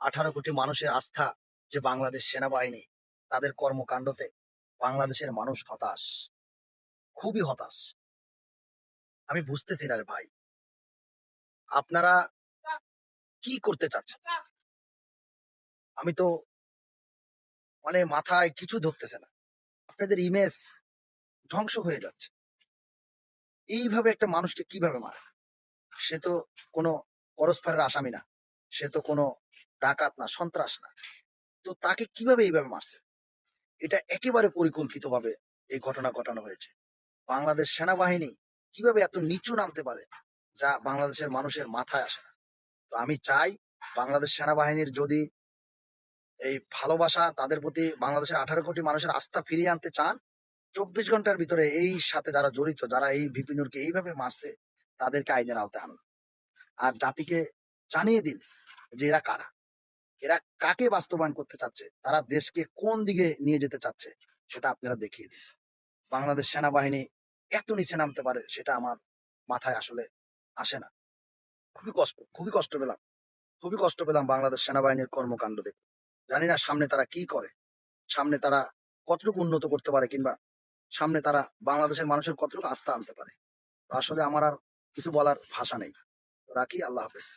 18 কোটি মানুষের আস্থা যে বাংলাদেশ সেনাবাহিনী, তাদের কর্মকাণ্ডতে বাংলাদেশের মানুষ হতাশ, খুবই হতাশ। আমি বুঝতেছি না রে ভাই, আপনারা কি করতে চাচ্ছেন? আমি তো মাথায় কিছু ধরতেছে না। আপনাদের ইমেজ ধ্বংস হয়ে যাচ্ছে। এইভাবে একটা মানুষকে কিভাবে মারে? সে তো কোনো পরস্পরের আসামি না, সে তো কোনো ডাকাত না, সন্ত্রাস না। তো তাকে কিভাবে এইভাবে মারছে? এটা একেবারে পরিকল্পিতভাবে এই ঘটনা ঘটানো হয়েছে। বাংলাদেশ সেনাবাহিনী কিভাবে এত নিচু নামতে পারে, যা বাংলাদেশের মানুষের মাথায় আসে না। তো আমি চাই বাংলাদেশ সেনাবাহিনীর যদি এই ভালোবাসা তাদের প্রতি বাংলাদেশের 18 কোটি মানুষের আস্থা ফিরিয়ে আনতে চান, 24 ঘন্টার ভিতরে এই সাথে যারা জড়িত, যারা এই বিপিনুরকে এইভাবে মারছে, তাদেরকে আইনের আওতায় আনুন। আর জাতিকে জানিয়ে দিন যে এরা কারা, এরা কাকে বাস্তবায়ন করতে চাচ্ছে, তারা দেশকে কোন দিকে নিয়ে যেতে চাচ্ছে, সেটা আপনারা দেখিয়ে দিন। বাংলাদেশ সেনাবাহিনী এত নিচে নামতে পারে সেটা আমার মাথায় আসলে আসে না। খুবই কষ্ট পেলাম বাংলাদেশ সেনাবাহিনীর কর্মকাণ্ড দেখে। জানি না সামনে তারা কি করে, সামনে তারা কতটুকু উন্নত করতে পারে, কিংবা সামনে তারা বাংলাদেশের মানুষের কতটুকু আস্থা আনতে পারে। তো আসলে আমার আর কিছু বলার ভাষা নেই। রাখি, আল্লাহ হাফেজ।